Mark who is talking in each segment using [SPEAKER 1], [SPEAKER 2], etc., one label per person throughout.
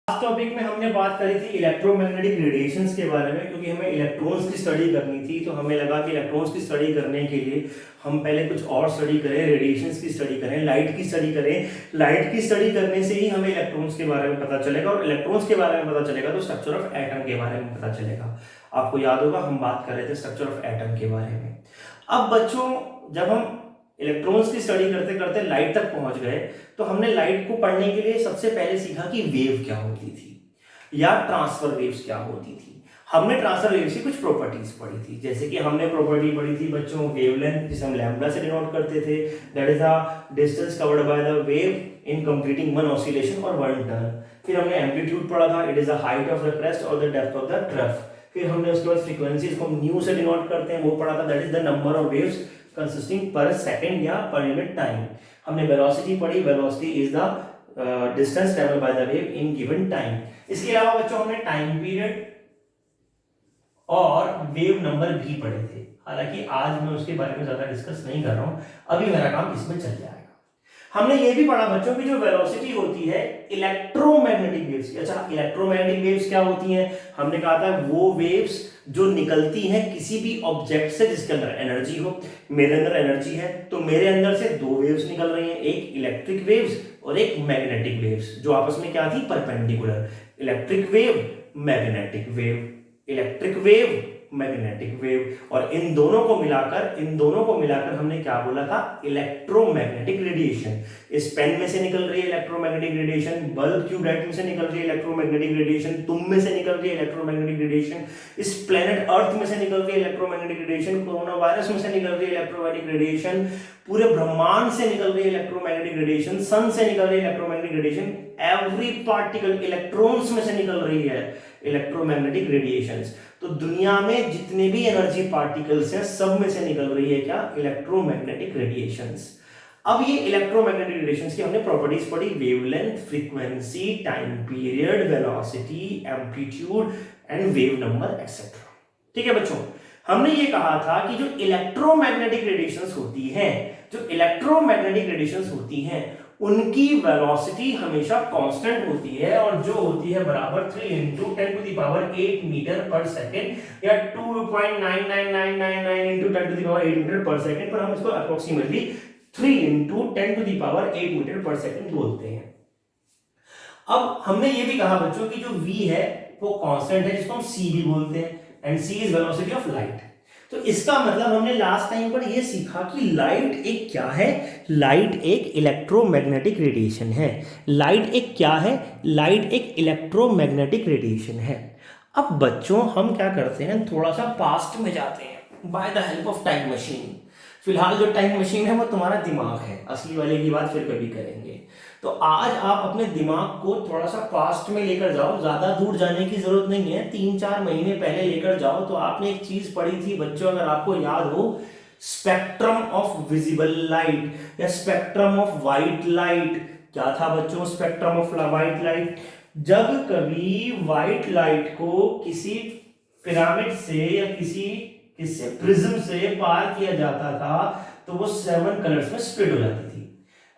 [SPEAKER 1] Last topic में हमने बात करी थी इलेक्ट्रोमैग्नेटिक रेडिएशंस के बारे में, क्योंकि हमें इलेक्ट्रॉन्स की स्टडी करनी थी। तो हमें लगा कि इलेक्ट्रॉन्स की स्टडी करने के लिए हम पहले कुछ और स्टडी करें, रेडिएशंस की स्टडी करें, लाइट की स्टडी करें। लाइट की स्टडी करने से ही हमें इलेक्ट्रॉन्स के बारे में पता चलेगा, और इलेक्ट्रॉन्स के बारे में पता चलेगा तो स्ट्रक्चर ऑफ एटम के बारे में पता चलेगा। आपको याद होगा हम बात कर रहे थे स्ट्रक्चर ऑफ एटम के बारे में। अब बच्चों, जब हम इलेक्ट्रॉन्स की स्टडी करते करते लाइट तक पहुंच गए, तो हमने लाइट को पढ़ने के लिए सबसे पहले सीखा कि वेव क्या होती थी या ट्रांसफर वेव्स क्या होती थी। हमने ट्रांसफर वेव्स की कुछ प्रॉपर्टीज पढ़ी थी, जैसे कि हमने प्रॉपर्टी पढ़ी थी बच्चों वेवलेंथ, जिसे हम लैम्बडा से डिनोट करते थे, that is the distance covered by the wave in completing one oscillation और वन टर्न। फिर हमने एम्पलीट्यूड पढ़ा था, it is the height of the crest और the depth of the trough. फिर हमने उसके बाद फ्रीक्वेंसी, इसको हम न्यू से डिनोट करते हैं, वो पढ़ा था, that is the number of waves consisting पर सेकंड या पर यूनिट टाइम। हमने वेलोसिटी पढ़ी, velocity is the distance travel by the wave in given time. इसके अलावा बच्चों हमने टाइम पीरियड और वेव नंबर भी पढ़े थे। हालांकि आज मैं उसके बारे में ज्यादा डिस्कस नहीं कर रहा हूं, अभी मेरा काम इसमें चल जाएगा। हमने ये भी पढ़ा बच्चों की जो वेलोसिटी होती है इलेक्ट्रोमैग्नेटिक वेव्स की। अच्छा, इलेक्ट्रोमैग्नेटिक वेव्स क्या होती हैं? हमने कहा था वो वेव्स जो निकलती हैं किसी भी ऑब्जेक्ट से जिसके अंदर एनर्जी हो। मेरे अंदर एनर्जी है तो मेरे अंदर से दो वेव्स निकल रही हैं, एक इलेक्ट्रिक वेव्स और एक मैग्नेटिक वेव्स, जो आपस में क्या थी? Perpendicular. Electric wave, magnetic wave, electric wave, magnetic wave. और इन दोनों को मिलाकर हमने क्या बोला था? Electromagnetic radiation. इस पेन में से निकल रही है इलेक्ट्रोमैग्नेटिक रेडिएशन, बल्ब ट्यूबलाइट में से निकल रही है इलेक्ट्रोमैग्नेटिक रेडिएशन, तुम में से निकल रही है इलेक्ट्रोमैग्नेटिक रेडिएशन, इस प्लेनेट अर्थ में से निकल रही है इलेक्ट्रोमैग्नेटिक रेडिएशन, कोरोना वायरस में से निकल रही है इलेक्ट्रोमैग्नेटिक रेडिएशन, पूरे ब्रह्मांड से निकल रही है इलेक्ट्रोमैग्नेटिक रेडिएशन, सन से निकल रही है electromagnetic radiation, every particle, electrons में से निकल रही है इलेक्ट्रोमैग्नेटिक रेडिएशंस। तो दुनिया में जितने भी एनर्जी पार्टिकल्स हैं सब में से निकल रही है क्या? Electromagnetic radiations. अब ये इलेक्ट्रोमैग्नेटिक रेडिएशंस की हमने प्रॉपर्टीज पढ़ी, wavelength, frequency, time period, velocity, amplitude and wave number etcetera. ठीक है बच्चों, हमने ये कहा था कि जो इलेक्ट्रोमैग्नेटिक रेडिएशंस होती हैं उनकी वेलोसिटी हमेशा कांस्टेंट होती है, और जो होती है बराबर 3 × 10⁸ मीटर पर सेकेंड या 2.99999 × 10⁸ मीटर पर सेकेंड, पर हम इसको अप्रोक्सीमेटली 3 × 10⁸ मीटर पर सेकेंड बोलते हैं। अब हमने ये भी कहा बच्चों कि जो v है वो कांस्टेंट है, जिसको हम c भी बोलते हैं, and c is velocity of light. तो इसका मतलब हमने लास्ट टाइम पर यह सीखा कि लाइट एक क्या है? लाइट एक इलेक्ट्रोमैग्नेटिक रेडिएशन है। लाइट एक क्या है? लाइट एक इलेक्ट्रोमैग्नेटिक रेडिएशन है। अब बच्चों हम क्या करते हैं, थोड़ा सा पास्ट में जाते हैं by the help of time machine. फिलहाल जो टाइम मशीन है वो तुम्हारा दिमाग है, असली वाले की बात फिर कभी करेंगे। तो आज आप अपने दिमाग को थोड़ा सा पास्ट में लेकर जाओ, ज्यादा दूर जाने की जरूरत नहीं है, 3-4 महीने पहले लेकर जाओ। तो आपने एक चीज पढ़ी थी बच्चों, अगर आपको याद हो, स्पेक्ट्रम ऑफ विजिबल लाइट या स्पेक्ट्रम ऑफ व्हाइट लाइट। क्या था बच्चों स्पेक्ट्रम ऑफ व्हाइट लाइट? जब कभी व्हाइट लाइट को किसी पिरामिड से या किसी प्रिज्म से पार किया जाता था तो वो 7 कलर्स में स्प्लिट हो जाती थी,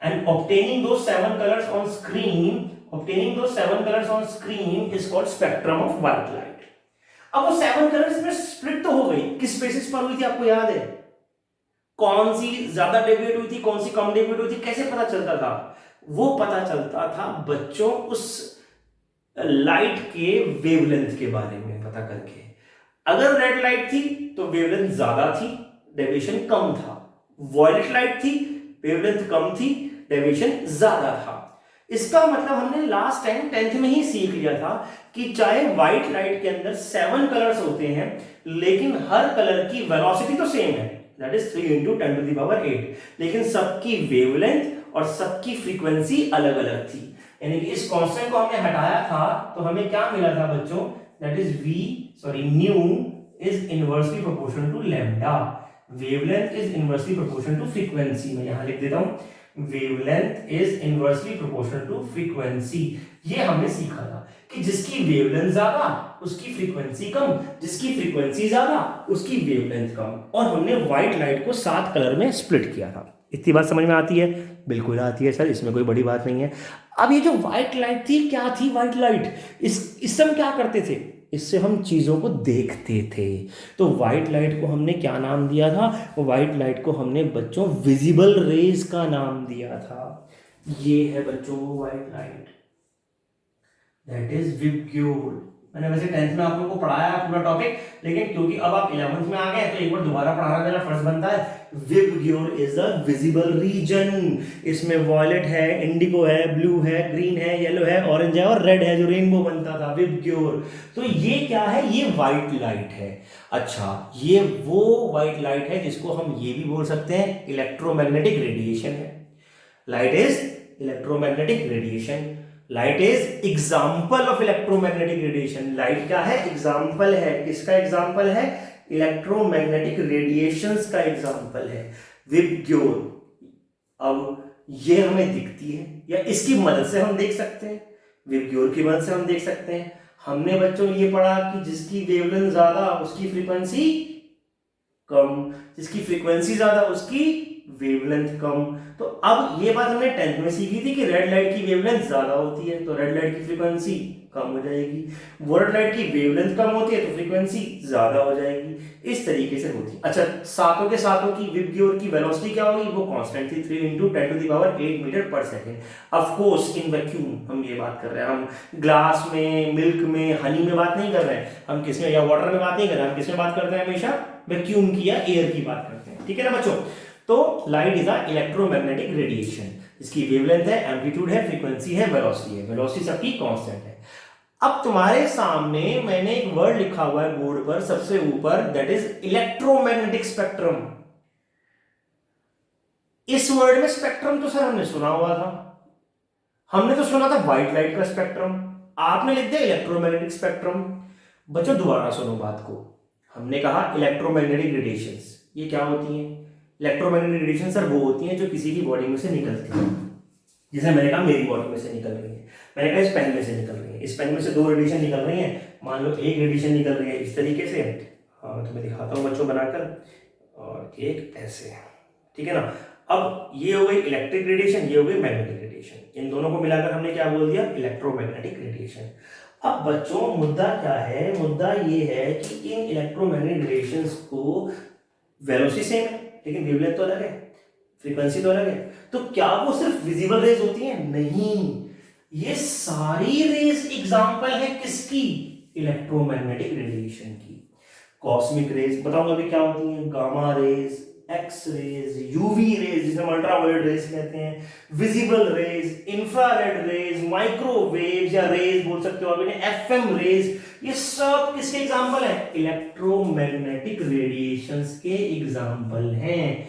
[SPEAKER 1] and obtaining those 7 colors on screen is called spectrum of white light। अब वो 7 कलर्स में स्प्लिट तो हो गई, किस बेसिस पर हुई थी आपको याद है? कौन सी ज्यादा डेविएट हुई थी, कौन सी कम डेविएट हुई थी, कैसे पता चलता था? वो पता चलता था बच्चों उस लाइट के वेवलेंथ के बारे में पता करके। अगर रेड लाइट थी तो वेवलेंथ ज्यादा थी, डेविएशन कम था। वॉयलेट लाइट थी, वेवलेंथ कम थी, डेविएशन ज्यादा था। इसका मतलब हमने लास्ट टाइम 10th में ही सीख लिया था कि चाहे व्हाइट लाइट के अंदर 7 कलर्स होते हैं, लेकिन हर कलर की वेलोसिटी तो सेम है, दैट इज 3 × 10⁸, लेकिन सबकी वेवलेंथ और सबकी फ्रीक्वेंसी अलग अलग थी। यानी कि इस कांस्टेंट को हमने हटाया था तो हमें क्या मिला था बच्चों? That is nu is inversely proportional to lambda. Wavelength is inversely proportional to frequency. मैं यहां लिख देता हूं, wavelength is inversely proportional to frequency. ये हमने सीखा था कि जिसकी वेवलेंथ ज्यादा उसकी फ्रीक्वेंसी कम, जिसकी फ्रीक्वेंसी ज्यादा उसकी वेवलेंथ कम। और हमने व्हाइट लाइट को 7 कलर में स्प्लिट किया था। इतनी बात समझ में आती है? बिल्कुल आती है सर, इसमें कोई बड़ी बात नहीं है। अब ये जो व्हाइट लाइट थी, क्या थी व्हाइट लाइट? इससे हम क्या करते थे? इससे हम चीजों को देखते थे। तो व्हाइट लाइट को हमने क्या नाम दिया था? व्हाइट लाइट को हमने बच्चों विजिबल रेज का नाम दिया था। ये है बच्चों वो white light, that is VIBGYOR. मैंने वैसे 10th में आप लोगों को पढ़ाया पूरा टॉपिक, लेकिन क्योंकि अब आप 11th में आ गए तो एक बार दोबारा पढ़ाना मेरा फर्ज बनता है। VIBGYOR is a visible region. इसमें वॉयलेट है, इंडिगो है, ब्लू है, ग्रीन है, येलो है, ऑरेंज है और रेड है, जो रेनबो बनता था, विबग्योर। तो ये क्या है? ये व्हाइट लाइट है। अच्छा, ये वो व्हाइट लाइट है जिसको हम ये भी बोल सकते हैं इलेक्ट्रोमैग्नेटिक रेडिएशन है। Light is electromagnetic radiation. Light is example of electromagnetic radiation. Light क्या है? एग्जाम्पल है। किसका एग्जाम्पल है? इलेक्ट्रोमैग्नेटिक रेडिएशंस का एग्जाम्पल है विबग्योर। अब ये हमें दिखती है या इसकी मदद से हम देख सकते हैं, विबग्योर की मदद से हम देख सकते हैं। हमने बच्चों ये पढ़ा कि जिसकी वेवलेंथ ज्यादा उसकी फ्रीक्वेंसी कम, जिसकी फ्रीक्वेंसी ज्यादा उसकी वेवलेंथ कम। तो अब ये बात हमने 10th में सीखी थी कि रेड लाइट की वेवलेंथ ज्यादा होती है तो रेड लाइट की फ्रीक्वेंसी कम हो जाएगी, रेड लाइट की वेवलेंथ कम होती है तो फ्रीक्वेंसी ज्यादा हो जाएगी। इस तरीके से होती है। अच्छा, सातों के सातों की विबग्योर की वेलोसिटी क्या होगी? वो कांस्टेंट थी 3 × 10⁸ मीटर पर second. Of course in vacuum हम ये बात कर रहे हैं, हम ग्लास में, मिल्क में, हनी में बात नहीं कर रहे हैं, हम किसमें, या वाटर में बात नहीं कर रहे हैं, हम किसमें बात करते हैं? हमेशा वैक्यूम की या एयर की बात करते हैं। ठीक है ना बच्चों? तो light is a electromagnetic radiation. इसकी वेवलेंथ है, एम्पलीट्यूड है, फ्रीक्वेंसी है, वेलोसिटी है। वेलोसिटी सबकी कांस्टेंट है। अब तुम्हारे सामने मैंने एक वर्ड लिखा हुआ है बोर्ड पर सबसे ऊपर, दैट इज इलेक्ट्रोमैग्नेटिक स्पेक्ट्रम। इस वर्ड में स्पेक्ट्रम तो सर हमने सुना हुआ था, हमने तो सुना था व्हाइट लाइट का स्पेक्ट्रम, आपने लिख दिया इलेक्ट्रोमैग्नेटिक स्पेक्ट्रम। बच्चों दोबारा सुनो बात को। हमने कहा इलेक्ट्रोमैग्नेटिक रेडिएशंस, ये क्या होती हैं? इलेक्ट्रोमैग्नेटिक रेडिएशन सर वो होती हैं जो किसी की बॉडी में से निकलती हैं। जैसे मैंने कहा मेरी बॉडी में से निकल रही है, मैंने कहा इस पेन में से निकल रही है, इस पेन में से 2 रेडिएशन निकल रही हैं। मान लो एक रेडिएशन निकल रही है इस तरीके से, हाँ तो मैं दिखाता हूँ बच्चों बनाकर, और एक ऐसे, ठीक है ना। अब ये हो गई इलेक्ट्रिक रेडिएशन, ये हो गई मैग्नेटिक रेडिएशन। इन दोनों को मिलाकर हमने क्या बोल दिया? Electromagnetic radiation. अब बच्चों मुद्दा क्या है? मुद्दा ये है कि इन इलेक्ट्रोमैग्नेटिक रेडिएशंस को वेलोसिटी सेम है लेकिन वेवलेंथ तो अलग है, फ्रीक्वेंसी तो अलग है। तो क्या वो सिर्फ विजिबल रेज होती हैं? नहीं, ये सारी रेज एग्जांपल है किसकी? इलेक्ट्रोमैग्नेटिक रेडिएशन की। कॉस्मिक रेज बताऊंगा अभी क्या होती हैं, gamma rays, X rays, UV rays जिसे हम अल्ट्रावायलेट रेज कहते हैं, visible rays, infrared rays, microwave या रेज बोल सकते हो आप इन्हें, एफएम रेज, ये सब किसके एग्जांपल है? इलेक्ट्रोमैग्नेटिक रेडिएशंस के एग्जांपल हैं।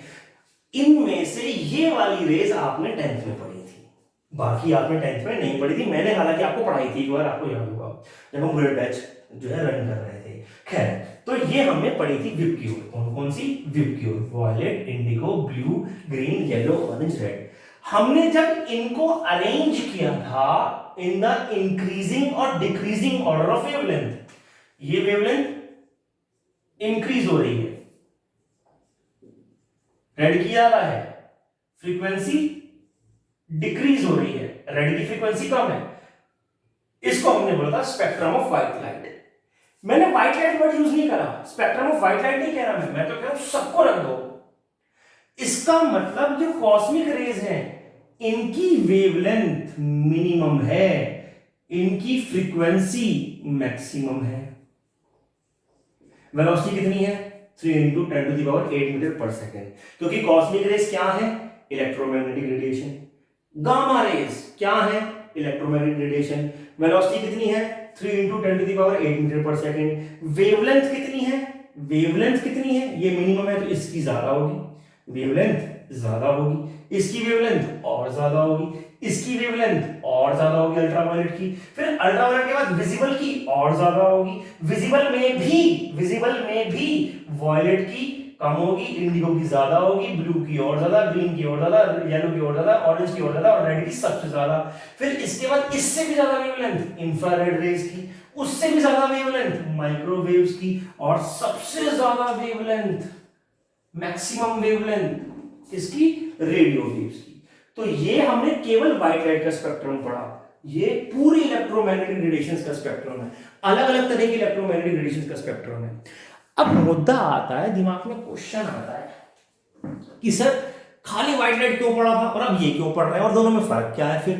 [SPEAKER 1] इनमें से ये वाली रेज आपने 10th में पढ़ी थी, बाकी आपने 10th में नहीं पढ़ी थी। मैंने हालांकि आपको पढ़ाई थी एक बार, आपको याद होगा जब हम ग्रेड बैच जो है रन कर रहे थे। खैर, तो ये हमने पढ़ी थी विबग्योर। कौन कौन सी? VIBGYOR, violet, indigo, blue, green, yellow, orange, red. हमने जब इनको अरेंज किया था इन द इंक्रीजिंग और डिक्रीजिंग ऑर्डर ऑफ वेवलेंथ, ये वेवलेंथ इंक्रीज हो रही है, रेड की ज्यादा है, फ्रीक्वेंसी डिक्रीज हो रही है, रेड की फ्रीक्वेंसी कम है। इसको हमने बोला था स्पेक्ट्रम ऑफ व्हाइट लाइट। मैंने व्हाइट लाइट वर्ड यूज नहीं करा, स्पेक्ट्रम ऑफ व्हाइट लाइट नहीं कह रहा मैं तो कह रहा हूं सबको रख दो। इसका मतलब जो कॉस्मिक रेज हैं इनकी वेवलेंथ मिनिमम है, इनकी फ्रीक्वेंसी मैक्सिमम है। वेलोसिटी कितनी है? 3 × 10⁸ मीटर पर सेकेंड। क्योंकि कॉस्मिक रेज क्या है? Electromagnetic radiation. गामा रेज क्या है? Electromagnetic radiation. वेलोसिटी कितनी है? 3 × 10⁸ मीटर पर सेकेंड। वेवलेंथ कितनी है? वेवलेंथ कितनी है? ये मिनिमम है तो इसकी ज्यादा होगी, वेवलेंथ ज्यादा होगी, इसकी वेवलेंथ और ज्यादा होगी, इसकी वेवलेंथ और ज्यादा होगी अल्ट्रावायलेट की, फिर अल्ट्रावायलेट के बाद विजिबल की और ज्यादा होगी, विजिबल में भी वायलेट की कम होगी, इंडिगो की ज्यादा होगी, ब्लू की और ज्यादा, ग्रीन की और ज्यादा, येलो की और ज्यादा, ऑरेंज की और ज्यादा और रेड की सबसे ज्यादा। फिर इसके बाद इससे भी ज्यादा वेवलेंथ इंफ्रारेड रेज की, उससे भी ज्यादा वेवलेंथ माइक्रोवेव्स की, और सबसे ज्यादा वेवलेंथ मैक्सिमम वेवलेंथ इसकी रेडियो वेव्स की। तो ये हमने केवल व्हाइट लाइट का स्पेक्ट्रम पढ़ा, ये पूरी इलेक्ट्रोमैग्नेटिक रेडिएशंस का स्पेक्ट्रम है, अलग अलग तरह के इलेक्ट्रोमैग्नेटिक रेडिएशंस का स्पेक्ट्रम है। अब मुद्दा आता है, दिमाग में क्वेश्चन आता है कि सर खाली व्हाइट लाइट क्यों पढ़ा था और अब ये क्यों पढ़ रहे हैं, और दोनों में फर्क क्या है? फिर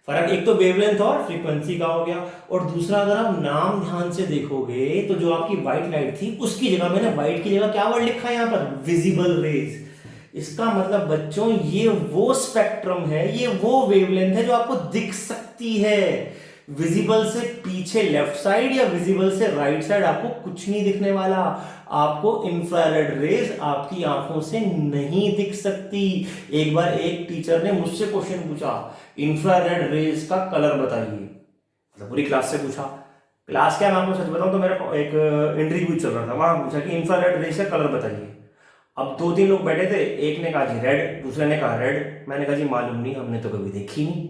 [SPEAKER 1] फर्क एक तो वेवलेंथ और फ्रीक्वेंसी का हो गया, और दूसरा अगर आप नाम ध्यान से देखोगे तो जो आपकी व्हाइट लाइट थी उसकी जगह मैंने व्हाइट की जगह क्या वर्ड लिखा है यहाँ पर? Visible raise. इसका मतलब बच्चों ये वो स्पेक्ट्रम है, ये वो वेवलेंथ है जो आपको दिख सकती है। विजिबल से पीछे लेफ्ट साइड या विजिबल से राइट साइड आपको कुछ नहीं दिखने वाला। आपको इंफ्रारेड रेज आपकी आंखों से नहीं दिख सकती। एक बार एक टीचर ने मुझसे क्वेश्चन पूछा, इंफ्रारेड रेज का कलर बताइए, मतलब पूरी क्लास से पूछा। क्लास क्या, मैं आपको सच बताऊं तो मेरा एक इंटरव्यू चल रहा था, वहां पूछा कि इंफ्रारेड रेज का कलर बताइए। अब 2-3 लोग बैठे थे, एक ने कहा जी रेड, दूसरे ने कहा रेड, मैंने कहा जी मालूम नहीं, हमने तो कभी देखी नहीं।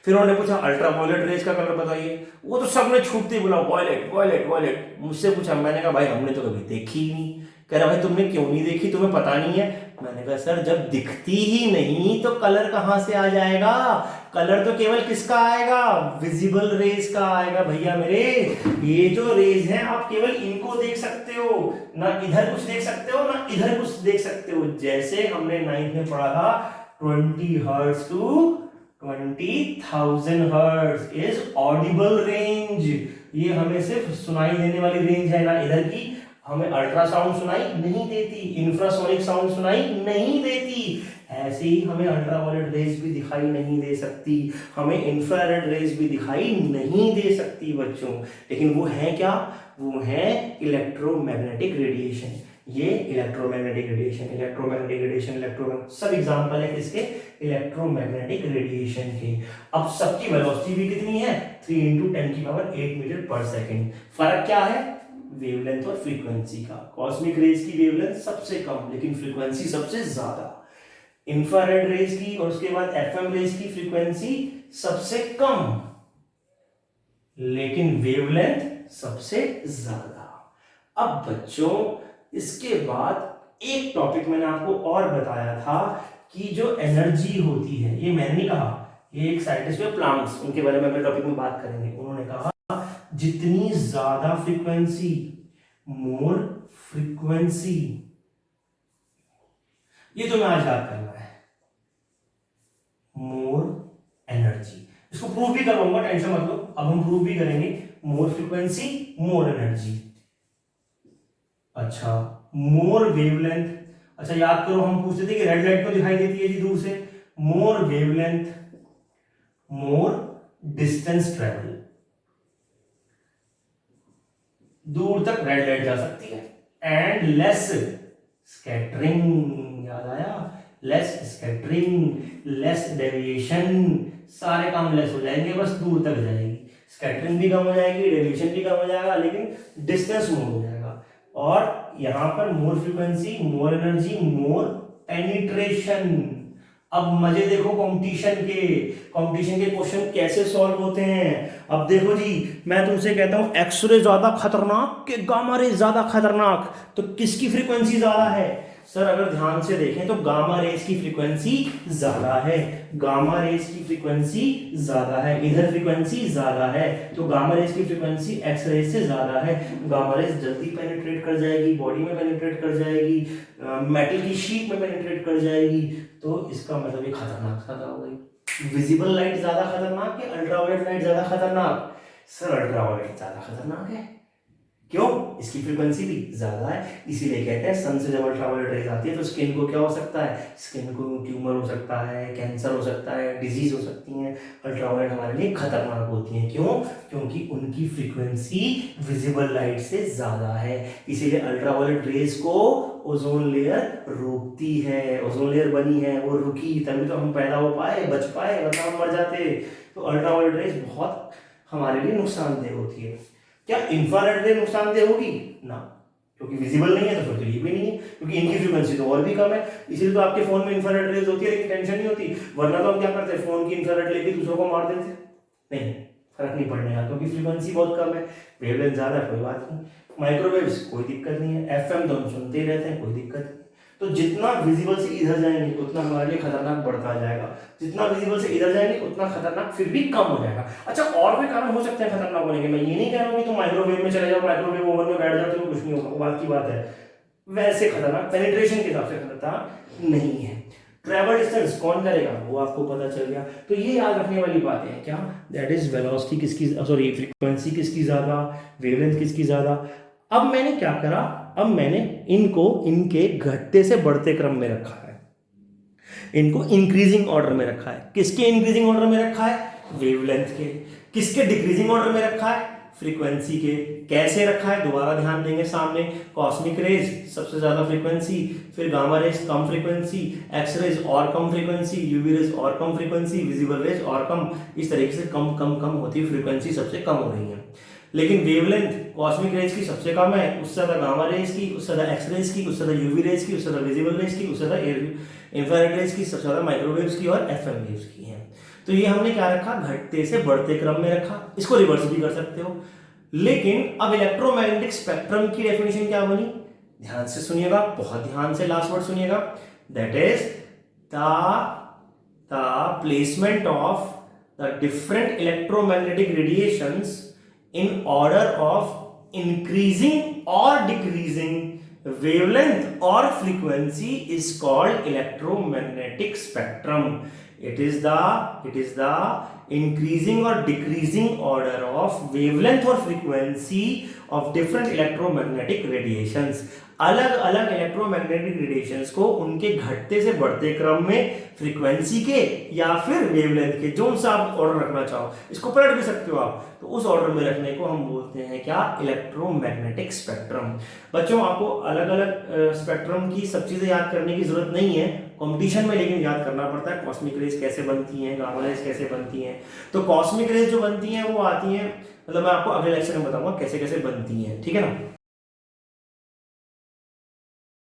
[SPEAKER 1] फिर उन्होंने पूछा अल्ट्रा वायलेट रेज का कलर बताइए, वो तो सबने छूटते बोला वायलेट वायलेट वायलेट। मुझसे पूछा, मैंने कहा भाई हमने तो कभी देखी ही नहीं। कह रहा भाई तुमने क्यों नहीं देखी, तुम्हें पता नहीं है? मैंने कहा सर जब दिखती ही नहीं तो कलर कहां से आ जाएगा? कलर तो केवल किसका आएगा? विजिबल रेज का आएगा भैया मेरे। ये जो रेज हैं आप केवल इनको देख सकते हो, ना इधर कुछ देख सकते हो ना इधर कुछ देख सकते हो। जैसे हमने 9th में पढ़ा था 20 hertz to 20,000 hertz is audible range. ये हमें सिर्फ सुनाई देने वाली रेंज है, ना इधर की हमें अल्ट्रासाउंड सुनाई नहीं देती, इंफ्रासोनिक साउंड सुनाई नहीं देती। ऐसे ही हमें अल्ट्रावायलेट रेज भी दिखाई नहीं दे सकती, हमें इंफ्रारेड रेज भी दिखाई नहीं दे सकती बच्चों। लेकिन वो है क्या? वो है इलेक्ट्रोमैग्नेटिक रेडिएशन। ये electromagnetic radiation, electromagnetic radiation, electromagnetic, सब एग्जांपल है किसके? इलेक्ट्रोमैग्नेटिक रेडिएशन के। अब सबकी वेलोसिटी भी कितनी है? 3 × 10⁸ मीटर पर सेकेंड। फर्क क्या है? वेवलेंथ और फ्रीक्वेंसी का। कॉस्मिक रेज की वेवलेंथ सबसे कम लेकिन फ्रीक्वेंसी सबसे ज्यादा, इंफ्रारेड रेज की और उसके बाद एफएम रेज की फ्रीक्वेंसी सबसे कम लेकिन वेवलेंथ सबसे ज्यादा। अब बच्चों इसके बाद एक टॉपिक मैंने आपको और बताया था कि जो एनर्जी होती है, ये मैंने नहीं कहा, ये एक साइंटिस्ट है प्लांट्स, उनके बारे में अगले टॉपिक में बात करेंगे। उन्होंने कहा जितनी ज्यादा फ्रीक्वेंसी, मोर फ्रीक्वेंसी, ये तो मैं आज याद करना है, मोर एनर्जी। इसको प्रूव भी करवाऊंगा, टेंशन मत लो, अब हम प्रूव भी करेंगे। मोर फ्रीक्वेंसी मोर एनर्जी। अच्छा मोर वेवलेंथ, अच्छा याद करो हम पूछते थे कि रेड लाइट क्यों दिखाई देती है जी दूर से? मोर वेवलेंथ, मोर डिस्टेंस ट्रेवल, दूर तक रेड लाइट जा सकती है, एंड लेस स्कैटरिंग। याद आया? लेस स्कैटरिंग, लेस डेविएशन, सारे काम लेस हो जाएंगे, बस दूर तक जाएगी। स्कैटरिंग भी कम हो जाएगी, डेविएशन भी कम हो जाएगा, लेकिन डिस्टेंस मोर हो जाएगा। और यहां पर मोर फ्रीक्वेंसी, मोर एनर्जी, मोर पेनिट्रेशन। अब मजे देखो कंपटीशन के क्वेश्चन कैसे सॉल्व होते हैं। अब देखो जी, मैं तुमसे कहता हूं एक्सरे ज्यादा खतरनाक कि गामा रे ज्यादा खतरनाक, तो किसकी फ्रीक्वेंसी ज्यादा है? सर अगर ध्यान से देखें तो गामा रेज की फ्रीक्वेंसी ज्यादा है, गामा रेज की फ्रीक्वेंसी ज्यादा है, इधर फ्रीक्वेंसी ज्यादा है, तो गामा रेज की फ्रीक्वेंसी एक्स रेज से ज्यादा है। गामा रेज जल्दी पेनिट्रेट कर जाएगी, बॉडी में पेनिट्रेट कर जाएगी, मेटल की शीट में पेनिट्रेट कर जाएगी। तो इसका मतलब ये खतरनाक ज्यादा हो गई। विजिबल लाइट ज्यादा खतरनाक कि अल्ट्रावायलेट लाइट ज्यादा खतरनाक? सर अल्ट्रावायलेट ज्यादा खतरनाक है। क्यों? इसकी फ्रीक्वेंसी भी ज्यादा है, इसीलिए कहते हैं सन से जब अल्ट्रावायलेट रेज आती है तो स्किन को क्या हो सकता है? स्किन को ट्यूमर हो सकता है, कैंसर हो सकता है, डिजीज हो सकती हैं। अल्ट्रावायलेट हमारे लिए खतरनाक होती हैं। क्यों? क्योंकि उनकी फ्रीक्वेंसी विजिबल लाइट से ज्यादा है, इसीलिए अल्ट्रावायलेट रेज को ओजोन लेयर रोकती है। ओजोन लेयर बनी है, वो रुकी तभी तो हम पैदा हो पाए, बच पाए, वरना हम मर जाते। तो अल्ट्रावायलेट रेज बहुत हमारे लिए नुकसानदेह होती है। क्या इंफ्रारेड रे नुकसानदेह होगी? ना, क्योंकि विजिबल नहीं है तो फिर तो ये भी नहीं है, क्योंकि इनकी फ्रीक्वेंसी तो और भी कम है। इसीलिए तो आपके फोन में इंफ्रारेड रेज होती है लेकिन टेंशन नहीं होती, वरना तो हम क्या करते हैं, फोन की इंफ्रारेड लेके दूसरों को मार देते। नहीं, फर्क नहीं पड़ने का, क्योंकि फ्रीक्वेंसी बहुत कम है, वेवलेंथ ज्यादा है, कोई बात नहीं। माइक्रोवेव्स कोई दिक्कत नहीं है, एफएम तो हम सुनते ही रहते हैं, कोई दिक्कत नहीं। तो जितना विजिबल से इधर जाएंगे उतना हमारे लिए खतरनाक बढ़ता जाएगा, जितना विजिबल से इधर जाएंगे उतना खतरनाक फिर भी कम हो जाएगा। अच्छा, और भी कारण हो सकते हैं खतरनाक होने के, मैं ये नहीं कह रहा हूँ कि तुम माइक्रोवेव में चले जाओ, माइक्रोवेव ओवन में बैठ जाओ तो कुछ नहीं होगा, वो बात की बात है, वैसे खतरनाक पेनिट्रेशन के हिसाब से खतरनाक नहीं है। ट्रैवल डिस्टेंस कौन करेगा वो आपको पता चल गया। तो ये याद रखने वाली बातें हैं क्या, दैट इज वेलोसिटी किसकी, सॉरी फ्रीक्वेंसी किसकी ज्यादा, वेवलेंथ किसकी ज्यादा। अब मैंने क्या करा, अब मैंने इनको इनके घटते से बढ़ते क्रम में रखा है, इनको इंक्रीजिंग ऑर्डर में रखा है। किसके इंक्रीजिंग ऑर्डर में रखा है, वेवलेंथ के। किसके डिक्रीजिंग ऑर्डर में रखा है, फ्रीक्वेंसी के। कैसे रखा है दोबारा ध्यान देंगे सामने, कॉस्मिक रेज सबसे ज्यादा फ्रीक्वेंसी, फिर गामा रेज कम फ्रीक्वेंसी, एक्स रेज और कम फ्रीक्वेंसी, यूवी रेज और कम फ्रीक्वेंसी, विजिबल रेज और कम, इस तरीके से कम कम कम होती है, फ्रीक्वेंसी सबसे कम हो रही है। लेकिन वेवलेंथ कॉस्मिक रेज की सबसे कम है, उससे ज्यादा गामा रेज की, उससे ज्यादा एक्स रेज की, उससे ज्यादा यूवी रेज की, उससे ज्यादा विजिबल रेज की, उससे ज्यादा इंफ्रारेड रेज की, सबसे ज्यादा माइक्रोवेव्स की और एफएम वेव्स की है। तो ये हमने क्या रखा, घटते से बढ़ते क्रम में रखा। इसको रिवर्स भी कर सकते हो। लेकिन अब इलेक्ट्रोमैग्नेटिक स्पेक्ट्रम की डेफिनेशन क्या बनी, ध्यान से सुनिएगा, बहुत ध्यान से लास्ट वर्ड सुनिएगा, that is the placement of the different electromagnetic radiations in order of increasing or decreasing wavelength or frequency is called electromagnetic spectrum. It is the increasing or decreasing order of wavelength or frequency of different electromagnetic radiations. अलग अलग electromagnetic radiations को उनके घटते से बढ़ते क्रम में frequency के या फिर वेवलेंथ के, जो सा आप ऑर्डर रखना चाहो, इसको पलट भी सकते हो आप, तो उस ऑर्डर में रखने को हम बोलते हैं क्या, इलेक्ट्रोमैग्नेटिक स्पेक्ट्रम। बच्चों आपको अलग अलग स्पेक्ट्रम की सब चीजें याद करने की जरूरत नहीं है कंपटीशन में, लेकिन याद करना पड़ता है कॉस्मिक रेज कैसे बनती हैं, गामा रेज कैसे बनती हैं। तो कॉस्मिक रेज जो बनती हैं वो आती हैं, मतलब मैं आपको अगले लेक्चर में बताऊंगा कैसे कैसे बनती हैं, ठीक है ना।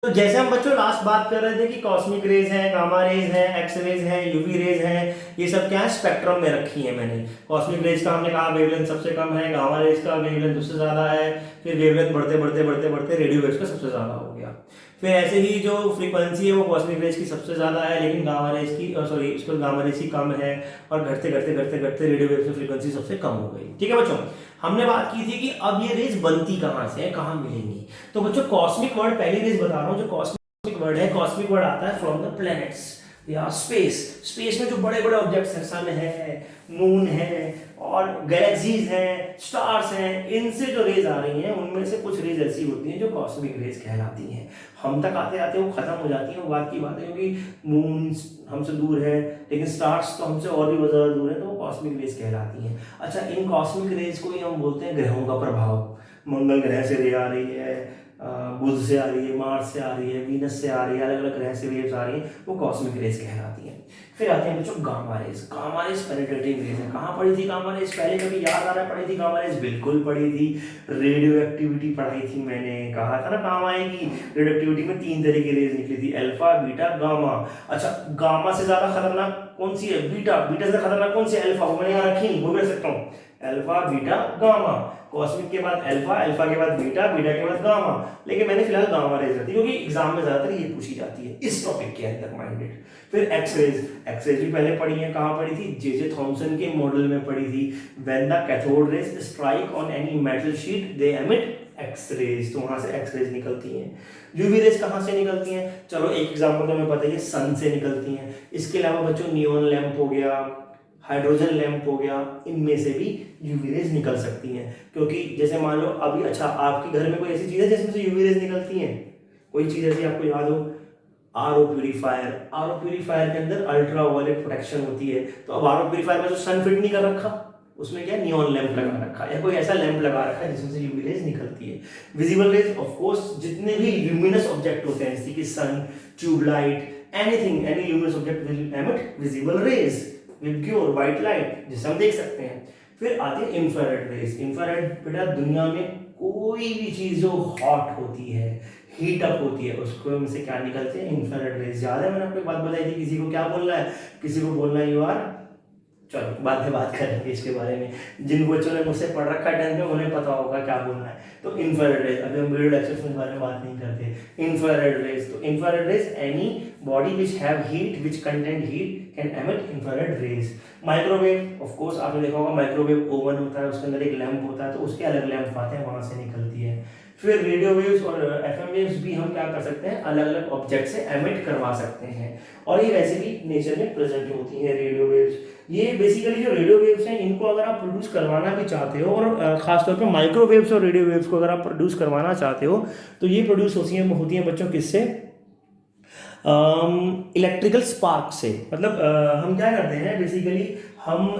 [SPEAKER 1] तो जैसे हम बच्चों लास्ट बात कर रहे थे कि कॉस्मिक रेज है, गामा रेज है, एक्स रेज है, यूवी रेज है, ये सब क्या है, स्पेक्ट्रम में रखी है मैंने। कॉस्मिक रेज का हमने कहा वेवलेंथ सबसे कम है, गामा रेज का वेवलेंथ सबसे ज्यादा है, फिर वेवलेंथ बढ़ते बढ़ते बढ़ते बढ़ते रेडियो वेव्स का सबसे ज्यादा हो गया। फिर ऐसे ही जो फ्रीक्वेंसी है वो कॉस्मिक रेज की सबसे ज्यादा है, लेकिन गामा रेज की सॉरी उस पर गामा रेज की कम है, और घटते घटते घटते घटते रेडियो वेव्स की फ्रीक्वेंसी सबसे कम हो गई। ठीक है बच्चों, हमने बात की थी कि अब ये रेज बनती कहां से है, कहां मिलेंगी। तो बच्चों कॉस्मिक वर्ड पहली रेज बता रहा हूं, जो कॉस्मिक वर्ड है, कॉस्मिक वर्ड आता है फ्रॉम द प्लैनेट्स या स्पेस। स्पेस में जो बड़े बड़े ऑब्जेक्ट्स हैं, सन है, मून है और गैलेक्सीज हैं, स्टार्स हैं, इनसे जो रेज आ रही हैं उनमें से कुछ रेज ऐसी होती हैं जो कॉस्मिक रेज कहलाती हैं। हम तक आते आते वो खत्म हो जाती हैं, वो बात की बात है, क्योंकि मून हमसे दूर है, लेकिन स्टार्स तो हमसे और भी ज्यादा दूर है, तो वो कॉस्मिक रेज कहलाती हैं। अच्छा, इन कॉस्मिक रेज को ही हम बोलते हैं ग्रहों का प्रभाव। मंगल ग्रह से रे आ रही है, बुध से आ रही है, मार्स से आ रही है, वीनस से आ रही है, अलग अलग ग्रह से वेव्स आ रही हैं, वो कॉस्मिक रेज कहलाती हैं। फिर आते हैं बच्चों gamma rays. Gamma rays penetrating rays है। कहाँ पढ़ी थी गामा रेज, पहले कभी याद आ रहा है पढ़ी थी गामा रेज, बिल्कुल पढ़ी थी, रेडियो एक्टिविटी पढ़ाई थी मैंने, कहा था ना काम आएगी। रेडियो एक्टिविटी में 3 तरह की रेज निकली थी, अल्फा, बीटा, गामा। अच्छा, गामा से ज्यादा खतरनाक कौन सी है, बीटा। बीटा से खतरनाक कौन सी है, अल्फा। वो मैंने यहाँ रखी, वो भी रख सकता हूँ, अल्फा, बीटा, गामा। कॉस्मिक के बाद अल्फा, अल्फा के बाद बीटा, बीटा के बाद गामा, लेकिन मैंने फिलहाल गामा रेज रखी क्योंकि एग्जाम में ज्यादातर ये पूछी जाती है इस टॉपिक के अंदर माइंडेड। फिर एक्स रेज। एक्स रेज भी पहले पढ़ी है, कहाँ पढ़ी थी, जे थॉमसन के मॉडल में पढ़ी थी। When the cathode rays strike on any metal sheet they emit X rays, तो वहां से एक्स रेज निकलती हैं। यूवी रेज कहां से निकलती हैं, चलो एक एग्जांपल तो हमें पता है, सन से निकलती हैं। इसके अलावा बच्चों नियॉन लैंप हो गया, हाइड्रोजन लैंप हो गया, इनमें से भी यूवी रेज निकल सकती हैं। क्योंकि जैसे मान लो अभी, अच्छा आपके घर में कोई ऐसी चीज है जिसमें से यूवी रेज निकलती हैं, कोई चीज ऐसी आपको याद हो, आरओ प्यूरीफायर। आरओ प्यूरीफायर के अंदर अल्ट्रा वायलेट प्रोटेक्शन होती है, तो अब आरओ प्यूरीफायर में जो सन फिट नहीं कर रखा, उसमें क्या नियॉन लैंप लगा रखा है, या कोई ऐसा लैंप लगा रखा है जिसमें से यूवी रेज निकलती है। विजिबल रेज ऑफ कोर्स जितने भी ल्यूमिनस ऑब्जेक्ट होते हैं, जैसे कि sun, tube light, anything, any luminous object will emit visible rays with pure white light, जिसे हम देख सकते हैं। फिर आती है इंफ्रारेड रेज। इंफ्रारेड बेटा दुनिया में कोई भी चीज जो हॉट होती है, हीट अप होती है, उसको में से क्या निकलते हैं, इंफ्रारेड रेज। याद है मैंने आपको एक बात बताई थी, किसी को क्या बोलना है, किसी को बोलना है यू आर चलो बाद में बात करेंगे इसके बारे में। जिन बच्चों ने मुझसे पढ़ रखा है 10th में उन्हें पता होगा क्या बोलना है। तो इंफ्रारेड रेज, अभी हम वीडियो लेक्चर्स में इस बारे में बात नहीं करते। इंफ्रारेड रेज, तो infrared rays any body which have heat which content heat can emit infrared rays. Microwave, of course आपने देखा होगा माइक्रोवेव ओवन होता है, उसके अंदर एक लैंप होता है, तो उसके अलग लैंप आते हैं, वहां से निकलती है। फिर रेडियो वेव्स और एफएम वेव्स भी हम क्या कर सकते हैं, अलग अलग ऑब्जेक्ट से एमिट करवा सकते हैं, और ये वैसे भी नेचर में प्रेजेंट होती हैं रेडियो वेव्स। ये बेसिकली जो रेडियो वेव्स हैं इनको अगर आप प्रोड्यूस करवाना भी चाहते हो, और खासतौर पर माइक्रोवेव्स और रेडियो वेव्स को अगर आप प्रोड्यूस करवाना चाहते हो, तो ये प्रोड्यूस होती हैं बच्चों किससे, इलेक्ट्रिकल स्पार्क से। मतलब हम क्या करते हैं बेसिकली, हम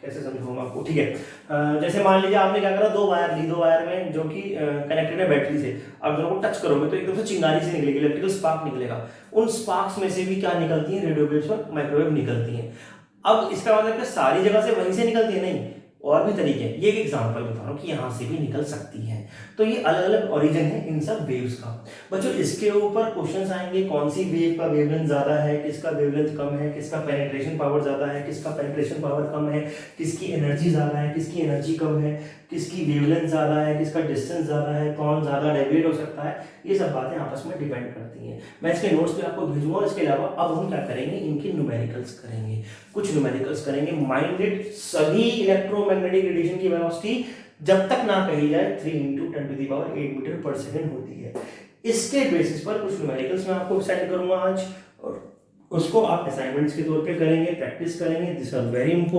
[SPEAKER 1] कैसे समझाऊंगा आपको, ठीक है। जैसे मान लीजिए आपने क्या करा, दो वायर ली, दो वायर में जो कि कनेक्टेड है बैटरी से, आप दोनों को टच करोगे तो एकदम से चिंगारी से निकलेगी, इलेक्ट्रिकल स्पार्क निकलेगा। उन स्पार्क्स में से भी क्या निकलती है, रेडियो वेव्स और माइक्रोवेव निकलती हैं। अब इसका मतलब कि सारी जगह से वहीं से निकलती है, नहीं, और भी तरीके हैं। ये एक एग्जांपल बता रहा हूँ कि यहाँ से भी निकल सकती हैं। तो ये अलग अलग ओरिजिन है इन सब वेव्स का। बच्चों इसके ऊपर क्वेश्चंस आएंगे, कौन सी वेव का वेवलेंथ ज्यादा है, किसका वेवलेंथ कम है, किसका पेनिट्रेशन पावर ज्यादा है, किसका पेनिट्रेशन पावर कम है, किसकी एनर्जी ज्यादा है, किसकी एनर्जी कम है, किसकी वेवलेंथ ज्यादा है, किसका डिस्टेंस ज्यादा है, कौन ज्यादा डेविएट हो सकता है, ये सब बातें आपस में डिपेंड करती हैं। मैं इसके नोट्स भी आपको भेजूंगा। इसके अलावा अब हम क्या करेंगे, इनके न्यूमेरिकल्स करेंगे, कुछ न्यूमेरिकल्स करेंगे। माइंडेड सभी इलेक्ट्रोमैग्नेटिक रेडिएशन की वेलोसिटी जब तक ना कही जाए 3 × 10⁸ मीटर पर सेकेंड होती है। इसके बेसिस पर कुछ न्यूमेरिकल्स मैं आपको सेंड करूंगा आज, और उसको आप असाइनमेंट्स के तौर पे करेंगे, प्रैक्टिस करेंगे। This are very important.